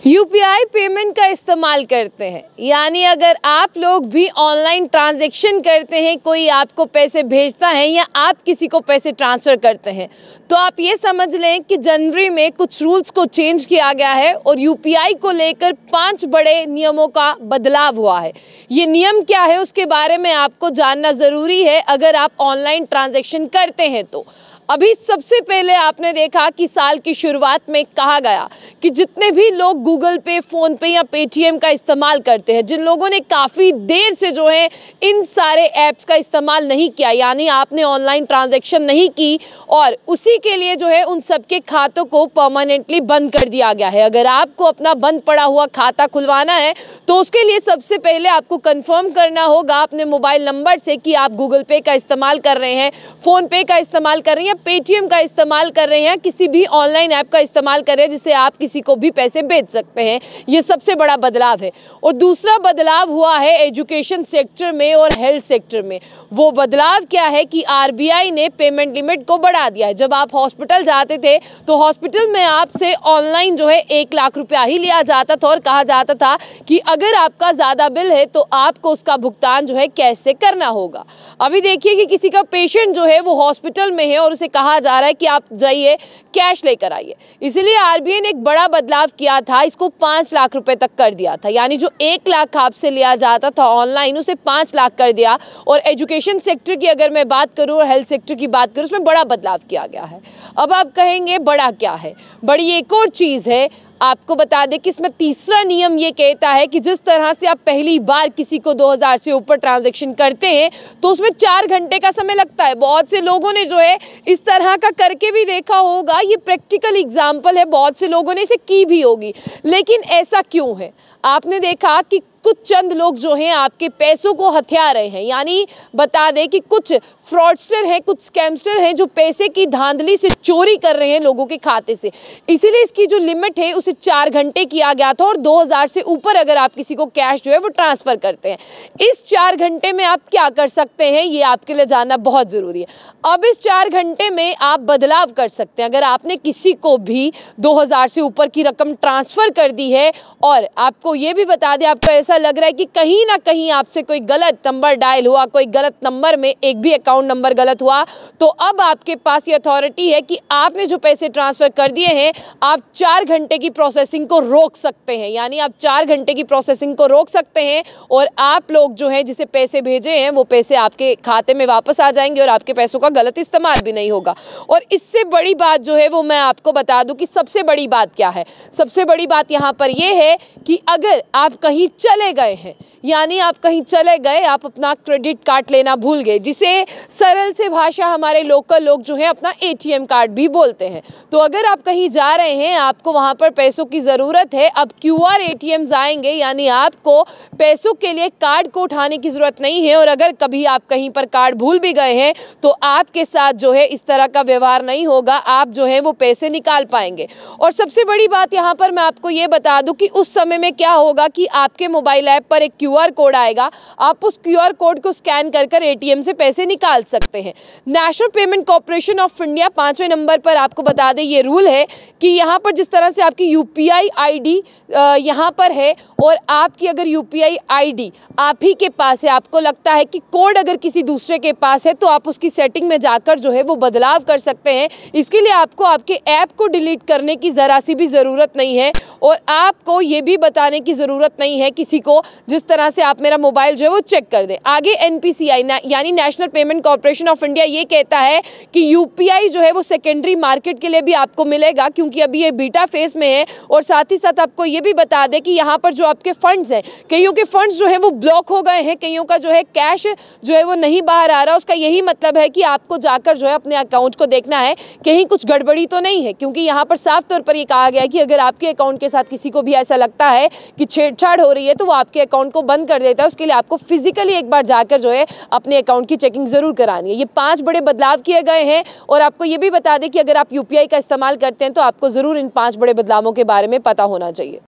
UPI payment का इस्तेमाल करते हैं, यानी अगर आप लोग भी ऑनलाइन ट्रांजैक्शन करते हैं, कोई आपको पैसे भेजता है या आप किसी को पैसे ट्रांसफ़र करते हैं, तो आप ये समझ लें कि जनवरी में कुछ रूल्स को चेंज किया गया है और यूपीआई को लेकर 5 बड़े नियमों का बदलाव हुआ है। ये नियम क्या है उसके बारे में आपको जानना ज़रूरी है अगर आप ऑनलाइन ट्रांजैक्शन करते हैं तो। अभी सबसे पहले आपने देखा कि साल की शुरुआत में कहा गया कि जितने भी लोग गूगल पे, फ़ोन पे या पेटीएम का इस्तेमाल करते हैं, जिन लोगों ने काफ़ी देर से जो है इन सारे ऐप्स का इस्तेमाल नहीं किया, यानी आपने ऑनलाइन ट्रांजैक्शन नहीं की, और उसी के लिए जो है उन सबके खातों को परमानेंटली बंद कर दिया गया है। अगर आपको अपना बंद पड़ा हुआ खाता खुलवाना है तो उसके लिए सबसे पहले आपको कन्फर्म करना होगा अपने मोबाइल नंबर से कि आप गूगल पे का इस्तेमाल कर रहे हैं, फ़ोन पे का इस्तेमाल कर रहे हैं, पेटीएम का इस्तेमाल कर रहे हैं, किसी भी ऑनलाइन ऐप का इस्तेमाल कर रहे हैं जिससे आप किसी को भी पैसे भेज सकते हैं। ये सबसे बड़ा बदलाव है। और दूसरा बदलाव हुआ है एजुकेशन सेक्टर में और हेल्थ सेक्टर में। वो बदलाव क्या है कि आरबीआई ने पेमेंट लिमिट को बढ़ा दिया है। जब आप हॉस्पिटल जाते थे तो हॉस्पिटल में आपसे ऑनलाइन जो है 1 लाख रुपया ही लिया जाता था और कहा जाता था कि अगर आपका ज़्यादा बिल है तो आपको उसका भुगतान जो है कैश से करना होगा। अभी देखिए कि किसी का पेशेंट जो है वो हॉस्पिटल में है और उसे कहा जा रहा है कि आप जाइए कैश लेकर आइए। इसलिए आरबीआई ने एक बड़ा बदलाव किया था, इसको 5 लाख रुपए तक कर दिया था, यानी जो 1 लाख आपसे लिया जाता था ऑनलाइन उसे 5 लाख कर दिया। और एजुकेशन सेक्टर की अगर मैं बात करूं और हेल्थ सेक्टर की बात करूं उसमें बड़ा बदलाव किया गया है। अब आप कहेंगे बड़ा क्या है? बड़ी एक और चीज़ है, आपको बता दें कि इसमें तीसरा नियम ये कहता है कि जिस तरह से आप पहली बार किसी को 2000 से ऊपर ट्रांजैक्शन करते हैं तो उसमें 4 घंटे का समय लगता है। बहुत से लोगों ने जो है इस तरह का करके भी देखा होगा, ये प्रैक्टिकल एग्जाम्पल है, बहुत से लोगों ने इसे की भी होगी। लेकिन ऐसा क्यों है? आपने देखा कि कुछ चंद लोग जो हैं आपके पैसों को हथिया रहे हैं, यानी बता दें कि कुछ फ्रॉडस्टर हैं, कुछ स्कैमस्टर हैं जो पैसे की धांधली से चोरी कर रहे हैं लोगों के खाते से। इसीलिए इसकी जो लिमिट है उसे 4 घंटे किया गया था और 2000 से ऊपर अगर आप किसी को कैश जो है वो ट्रांसफ़र करते हैं। इस 4 घंटे में आप क्या कर सकते हैं ये आपके लिए जानना बहुत ज़रूरी है। अब इस 4 घंटे में आप बदलाव कर सकते हैं। अगर आपने किसी को भी 2000 से ऊपर की रकम ट्रांसफ़र कर दी है और आपको ये भी बता दें, आपको ऐसा लग रहा है कि कहीं ना कहीं आपसे कोई गलत नंबर डायल हुआ, कोई गलत नंबर में एक भी अकाउंट नंबर गलत हुआ, तो अब आपके पास ये अथॉरिटी है कि आपने जो पैसे ट्रांसफ़र कर दिए हैं आप 4 घंटे की प्रोसेसिंग को रोक सकते हैं। यानी आप 4 घंटे की प्रोसेसिंग को रोक सकते हैं और आप लोग जो हैं जिसे पैसे भेजे हैं वो पैसे आपके खाते में वापस आ जाएंगे और आपके पैसों का गलत इस्तेमाल भी नहीं होगा। और इससे बड़ी बात जो है वो मैं आपको बता दूं कि सबसे बड़ी बात क्या है। सबसे बड़ी बात यहाँ पर यह है कि अगर आप कहीं चले गए हैं, यानी आप कहीं चले गए, आप अपना क्रेडिट कार्ड लेना भूल गए, जिसे सरल से भाषा हमारे लोकल लोग जो है अपना एटीएम कार्ड भी बोलते हैं, तो अगर आप कहीं जा रहे हैं, आपको वहां पर पैसों की ज़रूरत है, अब क्यूआर एटीएम्स आएंगे, यानी आपको पैसों के लिए कार्ड को उठाने की ज़रूरत नहीं है। और अगर कभी आप कहीं पर कार्ड भूल भी गए हैं तो आपके साथ जो है इस तरह का व्यवहार नहीं होगा, आप जो है वो पैसे निकाल पाएंगे। और सबसे बड़ी बात यहाँ पर मैं आपको ये बता दूं कि उस समय में क्या होगा कि आपके मोबाइल ऐप पर एक क्यूआर कोड आएगा, आप उस क्यूआर कोड को स्कैन कर एटीएम से पैसे निकाल सकते हैं। National payment corporation of India 5वें नंबर पर आपको बता दें ये रूल है कि यहाँ पर जिस तरह से आपकी यूपीआई आईडी यहाँ पर है और आपकी अगर यूपीआई आईडी आप ही के पास है, आपको लगता है कि कोड अगर किसी दूसरे के पास है, तो आप उसकी सेटिंग में जाकर जो है वो बदलाव कर सकते हैं। इसके लिए आपको आपके ऐप को डिलीट करने की ज़रा सी भी ज़रूरत नहीं है और आपको ये भी बताने की ज़रूरत नहीं है किसी को जिस तरह से आप मेरा मोबाइल जो है वो चेक कर दें। आगे एनपीसीआई यानी national payment corporation of India ये कहता है कि यूपीआई जो है वो सेकेंडरी मार्केट के लिए भी आपको मिलेगा, क्योंकि अभी ये बीटा फेस में है। और साथ ही साथ आपको ये भी बता दें कि यहाँ पर जो आपके फंड्स हैं, कईयों के फंड्स जो है वो ब्लॉक हो गए हैं, कईयों का जो है कैश जो है वो नहीं बाहर आ रहा। उसका यही मतलब है कि आपको जाकर जो है अपने अकाउंट को देखना है कहीं कुछ गड़बड़ी तो नहीं है, क्योंकि यहाँ पर साफ तौर पर यह कहा गया है कि अगर आपके अकाउंट के साथ किसी को भी ऐसा लगता है कि छेड़छाड़ हो रही है तो वो आपके अकाउंट को बंद कर देता है। उसके लिए आपको फिजिकली एक बार जाकर जो है अपने अकाउंट की चेकिंग जरूर करानी है। ये 5 बड़े बदलाव किए गए हैं और आपको ये भी बता दें कि अगर आप यूपीआई का इस्तेमाल करते हैं तो आपको जरूर इन 5 बड़े बदलावों के बारे में पता होना चाहिए।